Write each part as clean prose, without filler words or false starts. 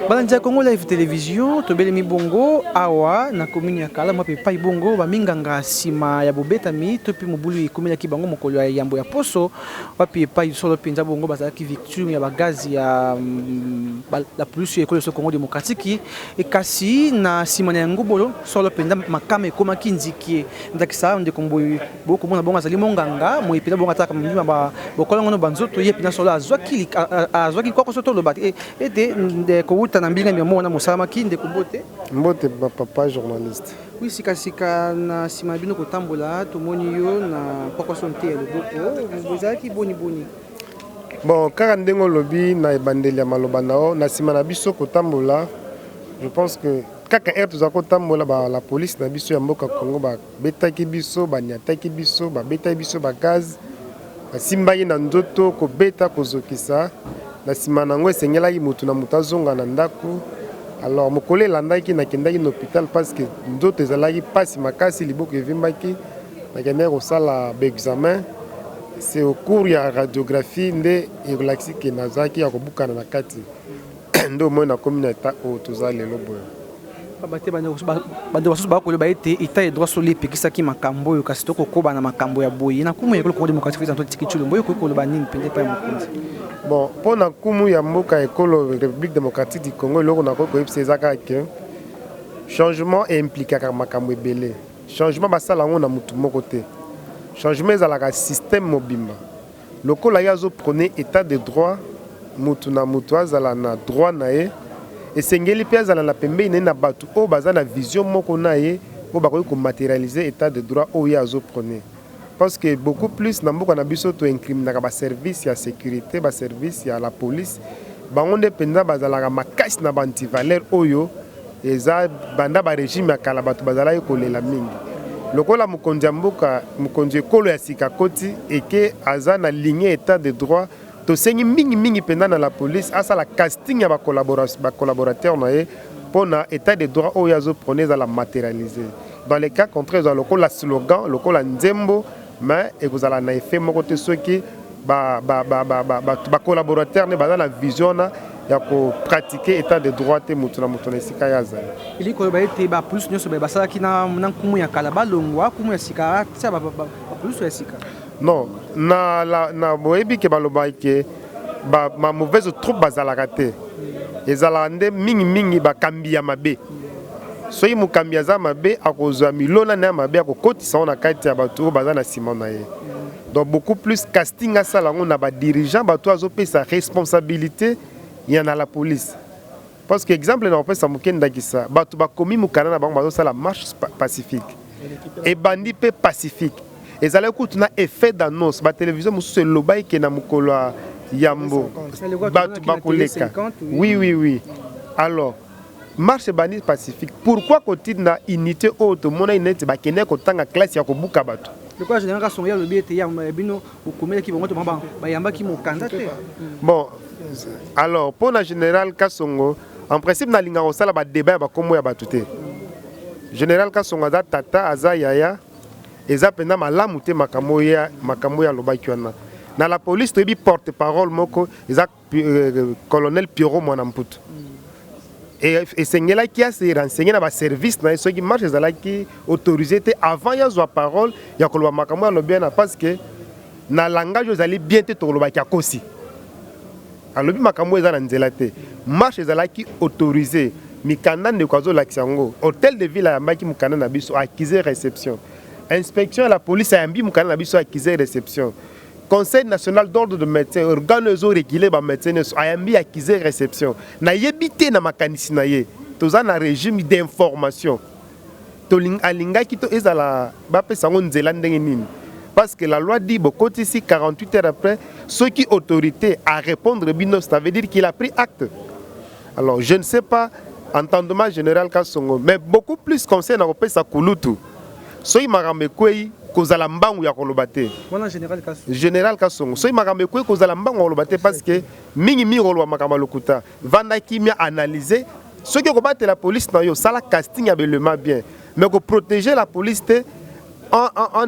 Balandia Congo Live Télévision, Tobelemi Bango, Awa, na commune ya Kala, moi Pai Bango, Baminganga Sima ya Abetamaki, Topi Mobulu commune ki Bango mokolo ya Yambo ya Poso, Papi Pai solo penza Bango bazaki victime ya bagazi ya la pollution école Congo démocratique et kasi na Sima na Ngobolo solo penza makame koma kinziki ndakisa onde kombo boko mona bonga zali monganga mo epela bonga taka mima ba bokola ngono banzoto yepi na solo azwaki kwa soto lobati ete de ko na mbinga mimona musama kinde kubote mbote papa journaliste oui sika na Sima bino ko tambola to moni yo na poko sonte ya loboko bozaki boni bon kaka ndengo lobi na ebandeli ya maloba nao na Sima na biso ko tambola je pense que kaka to ko tambola ba la police na biso ya mboka Congo ba betaki biso ba nyataki biso ba betaki biso ba gaz simbaki na ndoto ko beta ko zokisa na Sima nango esengelaki mutu na mutu azonga na ndako alors mokole landaki na kendaki na hôpital parce que ndoto ezalaki pasi makasi liboko evimbaki na kendaki kosala ba examen c'est au cours ya radiographie nde ekolakisi ke nazalaki ya kobukana na kati ndo moi na commune eta oyo toza lelo boye bando basusu bakoloba ete eta droit solo epekisaki makambo oyo kasi tokokoba na makambo ya boye na kumu ya ekolo Congo démocratique feza tiki chulombo oyo kokoloba nini pende pa ya mokonzi bon pour na kumu ya mboka ekolo République démocratique du Congo eloko na koyebisa ezaka ke changement impliquaka makambo ebele changement basala ngo na mutu moko te changement ezalaka système mobimba lokola ya zo prôner état de droit mutu na mutu azala na droit na ye esengeli pe azala na pembeni na batu o baza na vision moko na ye o bakoki ko matérialiser état de droit o ya zo prôner parce que beaucoup plus na mboka na biso to incriminaka ba service ya sécurité ba service ya la police bango nde penza bazalaka makasi na bantivaleur oyo eza banda ba régime ya kala batu bazala kolela mingi lokola mokonzi ya mboka mokonzi ekolo ya sika koti eke aza na ligne état de droit to sengi mingi pendant na la police asa la casting ya ba collaborateur na ye pona état de droit oyo azo prôner za la matérialiser dans les cas contraires za lokola slogan lokola nzembo mais ekozala na effet moko te soki ba collaborateur ne baza na vision na ya ko pratiquer état de droit te mutu na sika yaza ili ko ba ete ba plus nyoso ba sala kina nkumu ya kala balongwa kumu ya sika tsa ba plus ya sika non na boyebi ke baloba ke ma mauvaise troupe bazalaka te ezala nde mingi bakambi ya mabe soki mokambi aza mabe akozwa milona na ya mabe akokotisa na kati ya bato oyo baza na nsima na ye donc beaucoup plus casting asala yango na badirigeant bato azopesa responsabilité ya na la police parce que exemple na opesa moke ndakisa bato bakomi mokanda na bango bazosala marche pacifique ebandi mpe pacifique ezala kutu na effet d'annonce ba télévision mosusu elobaki ke na mokolo yambo bato bakoleka oui alors marche bandi pacifique pourquoi côté na unité auto mona unité bakene ko tanga classe ya kobuka bato le quoi général son ya lobi ete ya bino okomela ki bongo to ba yamba ki mokanda te bon alors pour na général Kasongo en principe na linga osala ba débat ba komo ya bato te général Kasongo za tata aza yaya eza penda malamu te makambo ya lobaki wana na la police toyebi porte parole moko eza colonel Pierrot Mwanamputu esengelaki ase renseigné na ba service na soki marche ezalaki autorisé te avant ya zwa parole ya koloba makambo ya lobi na parce que na langage ezali bien te tolobaki akosi alobi makambo eza na nzela te marche ezalaki autorisé mikanda ndeko azolakisa yango hôtel de ville ayambaki mokanda na biso accusé réception inspection à la police a yambi mukana na biso accusé réception conseil national d'ordre de médecins organe zo réguler ba médecins a yambi accusé réception na yebité na makanisi na ye toza na régime d'information to alinga ki to ezala ba pesa ngo nzela ndenge nini parce que la loi dit bokoti ici 48 heures après ceux qui autorité à répondre bino ça veut dire qu'il a pris acte alors je ne sais pas entendement général Kasongo mais beaucoup plus conseil na kopesa kulutu soki makambo ekwei kozala mbangu ya koloba te wana général Kasongo soki makambo ekwei kozala mbangu ya koloba te parce que mingi koloba makambo lokuta vandaki mia analyser soki okobatela police na yo sala casting ya belema bien mais ko protéger la police te en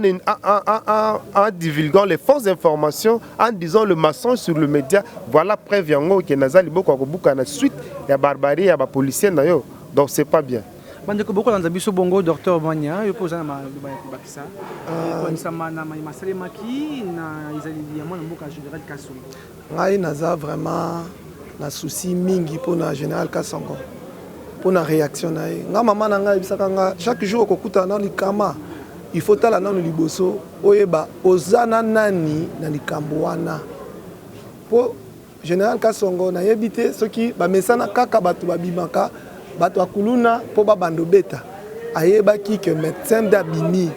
divulguant les fausses informations, en disant le mensonge sur le média. Voilà preuve yango que nazali boko akobuka na suite ya barbarie ya ba policier na yo. Donc c'est pas bien. Bandeko boko lanza biso bongo Docteur Manya yo poza na bakisa ko sama na Abetamaki na izali ya mwana mboka général Kasongo. Ngai naza vraiment na souci mingi pour na général Kasongo. Pour na réaction na ye. Nga mama na ngai bisaka nga chaque jour kokuta na likama. Il faut tala na liboso oyeba ozana nani na Likambo wana. Po général Kasongo na yebite soki ba mesana kaka batu babimaka bato akuluna po ba bando beta ayeba ki que médecin d'abimi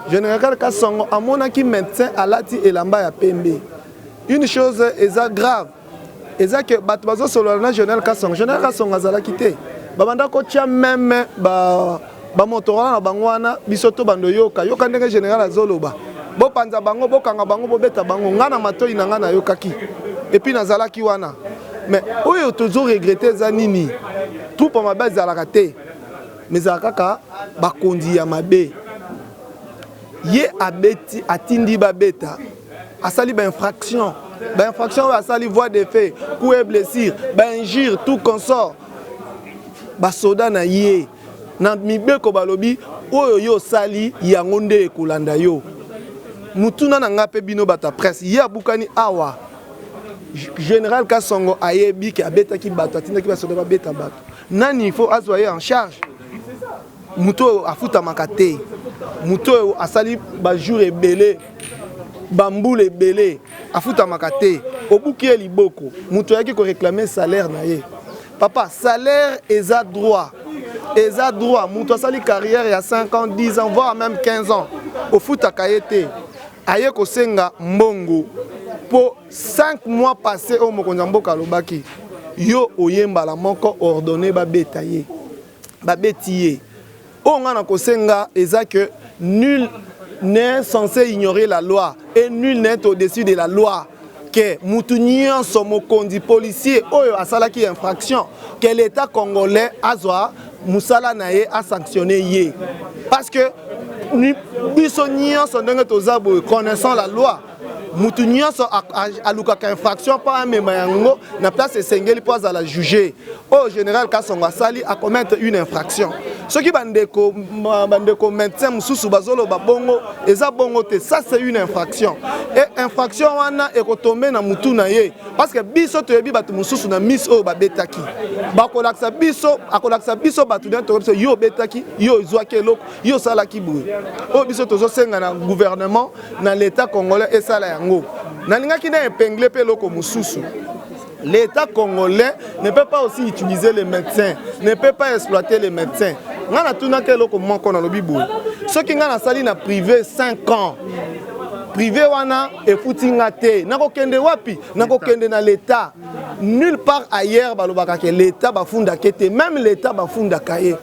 général Kasongo amona ki médecin alati elamba ya pembe. Une chose est grave eza que bato bazo solo na général Kasongo azala kité ba banda ko tia même ba motora na bango wana bisoto bando yoka ndenge général azoloba bo panza bango bo kanga bango bo beta bango ngana matoi na ngana yokaki et puis nazala ki wana. Mais oyo toujours regretter za nini tout pour ma base à la raté mais za kaka ba kondi ya mabe ye abeti atindi ba beta asali ba infraction asali voie de fait coup et blessure ba injure tout consort ba soda na ye na mibeko balobi oyo yo sali yango nde ekolanda yo mutuna na ngape bino bata presse ye abukani awa général Kasongo ayebi ki abetaki bato atindaki basoda babeta bato nani il faut azwa ye en charge muto afuta makate muto asali ba jour ebele bamboule ebele afuta makate obuki liboko muto yaki ko réclamer salaire na ye papa salaire eza droit muto asali carrière ya 5 ans 10 ans voire même 15 ans ofuta kayete aye ko senga mbongo pour 5 mois passés au mokonza mboka lobaki yo oyemba la moko ordonné ba betaye ba betiye o ngana ko senga eza que nul n'est censé ignorer la loi et nul n'est au-dessus de la loi que mutunien somo kondi policier oyo asalaki infraction que l'état congolais azwa musala naye a sanctionné ye parce que biso nyonso ndenge tozabo connaissant la loi mutu nyonso alukaka infraction pa amema yango na place esengeli po azala juger au général Kasongo asali a commettre une infraction soki bandeko médecin mususu bazolo babongo eza bongo te ça c'est une infraction et infraction wana ekotombe na mutu na ye parce que biso toyebi batu mususu na miss o babetaki bakolakisa biso batu na to yo betaki yo zwaki eloko yo salaki boye o biso tozosenga na gouvernement na l'état congolais esala yango nalingaki na épingler pe loko mususu. L'État congolais ne peut pas aussi utiliser les médecins, ne peut pas exploiter les médecins. Ngana tuna ke loko moko na lobi boye. Soki ngana sali na privé 5 ans. Privé wana e futinga te. Nako kende wapi? Nako kende na l'État. Nulle part ailleurs balobaka ke l'État bafunda kete, même l'État bafunda kaye.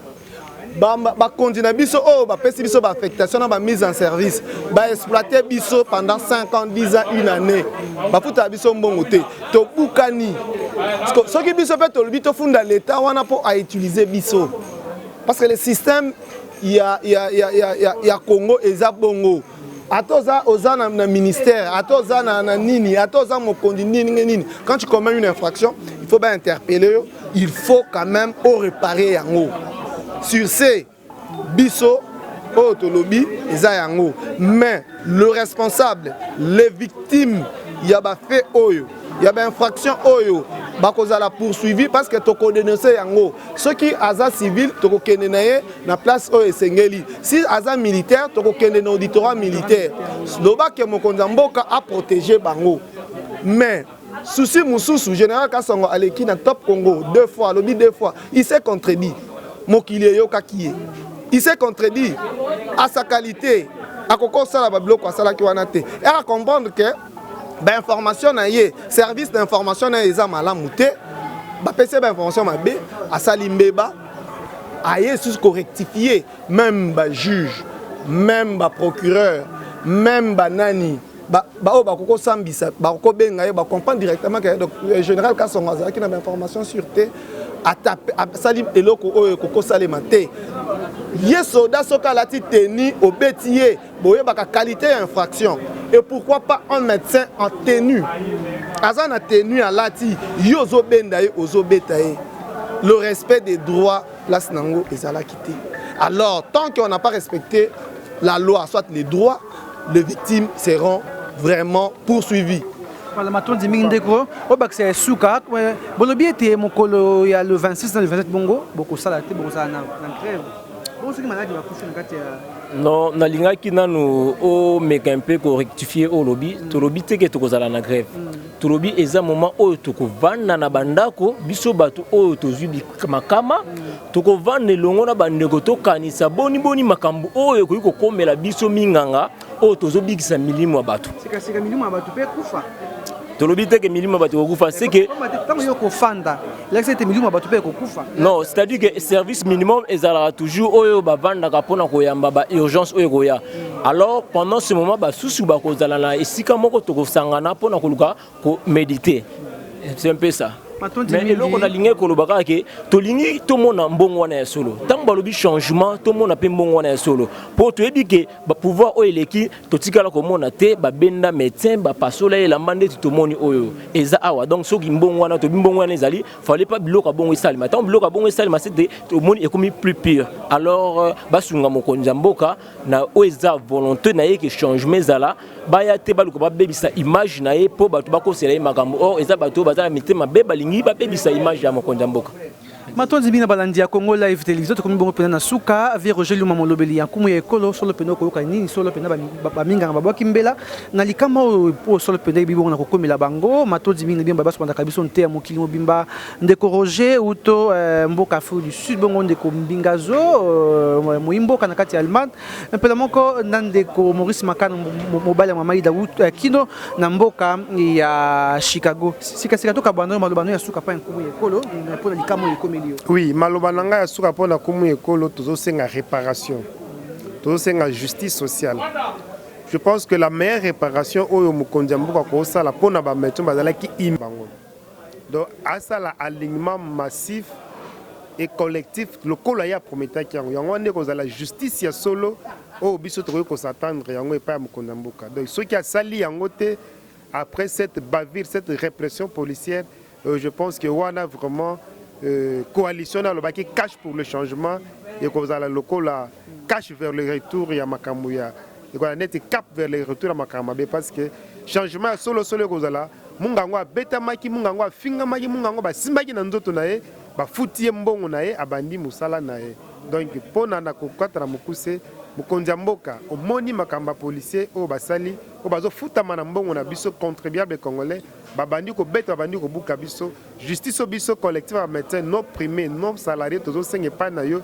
Ba continue biso oh ba pesi biso ba affectation na ba mise en service ba exploiter biso pendant 5 ans 10 ans une année ba futa biso mbongo te to bukani ce qui biso peut to bito funda l'état wana pour à utiliser biso parce que le système il y a Congo eza bongo atoza oza na ministère atoza na nini atoza mokondi nini quand tu commets une infraction il faut bien interpeller il faut quand même réparer yango. Sur ces biso autolobie eza yango mais le responsable les victimes yaba fait oyo yaba infraction oyo bakoza la poursuivi parce que toko dénoncer yango ceux qui aza civil toko kende naye na place oyo esengeli si aza militaire toko kende na auditorat militaire loba ke mokonza mboka a protéger bango mais souci mususu général Kasongo aleki na Top Congo 2 fois lobi 2 fois il s'est contredit. Mokili yokakie. Il s'est contredit à sa qualité. À koko sala ba bloko sala ki wana te. Et à comprendre que ba information na ye, service d'information na eza malamu te. Ba pese ba information mabe, asali mbeba. Aye sous correctifier même ba juge, même ba procureur, même ba nani. Ba koko sambisa, ba koko benga ye ba comprendre directement que le général Kasongo azaki na ba information sûreté. A sali eloko oyo koko salema te Yé soldat soka lati tenue au bétier, boye baka qualité infraction. Et pourquoi pas un médecin en tenue? Azan a tenue à lati yozo bendaye ozo betaye. Le respect des droits place nango ezala quitté. Alors tant qu'on n'a pas respecté la loi, soit les droits, les victimes seront vraiment poursuivies. Voilà, maintenant, dis Mindeko, au bac c'est Souka. Bolobi était mon colo il y a le 26 dans le 27 Bongo, beaucoup ça la tête, beaucoup ça na grève. Bon, c'est que malade va coucher dans le non, na linga ki nanu o meka un peu ko rectifier au lobby, to lobby te ke to kozala na grève. To lobby eza moment o to ko vanda na bandako, biso batu o to zubi makama, to ko vanda longo na bandeko to kanisa boni makambu o ko ko komela biso minganga o to zo bigisa milimo batu. C'est que milimo batu pe kufa. Tolobite que milimo batu kokufa c'est que non, c'est-à-dire que service minimum ezala toujours oyo ba vanda ka pona ko yamba ba urgence oyo koya. Alors pendant ce moment ba susu ba ko zala na esika moko to ko sangana pona ko luka ko méditer. C'est un peu ça. Mais eloko na linge ko lobaka ke to lingi to mona mbongo wana ya solo. Tant balobi changement to mona pe mbongo wana ya solo. Pour te dire que ba pouvoir o eleki to tikala ko mona te ba benda médecin ba pasola e la mande to moni oyo. Eza awa donc so ki mbongo wana to mbongo wana ezali fallait pas biloko bongo esali. Maintenant biloko bongo esali ma c'est to moni e komi plus pire. Alors ba sunga mokonza mboka na o eza volonté na ye ke changement ezala ba ya te ba luko ba bebisa image na ye po ba to ba ko sela makambo or eza ba to ba za mitema beba ni ba bebisa image ya mokonza mboka. Matondi bina balandi ya Congo Live TV to komi bongo pena na suka vie Roger Luma molobeli ya kumu ya ekolo solo pena ko yoka nini solo pena ba minga ba kimbela na Likambo po solo pena bibongo na kokomela bango matondi bina bimba baso ndaka biso nte ya mokili mobimba ndeko Roger uto mboka Afrique du Sud bongo ndeko mbingazo moimboka na kati ya Allemagne mpela moko ndeko Maurice Makana mobali ya Mamaida kino na mboka ya Chicago sika to kabano malobano ya suka pa nkumu ya ekolo na Likambo ekomeli. Oui, malobananga ya suka pona kumu ekolo tozo senga réparation. Tozo senga justice sociale. Je pense que la meilleure réparation oyo mukonja mboka ko sala pona ba meto bazala ki imbango. Donc asa la alignement massif et collectif lokolo ya prometa ki yango ne ko la justice ya solo o biso to ko s'attendre yango e pa mukonja mboka. Donc ce qui a sali yango te après cette bavure, cette répression policière, je pense que wana vraiment coalition dans le bas qui cache pour le changement et que vous allez local cache vers le retour ya makamouya et qu'on a net cap vers le retour à makamabé parce que changement solo que vous allez mungango Abetamaki mungango fingamaki mungango ba simbaki na nzoto nae ba futie mbongo nae abandi musala nae donc pona na kokatra mukuse mukonja mboka omoni makamba policier o basali o bazo futama na mbongo na biso contribuable congolais babandi ko beto babandi ko buka biso justice biso collectif à médecin non primé non salarié tozo senge pa na yo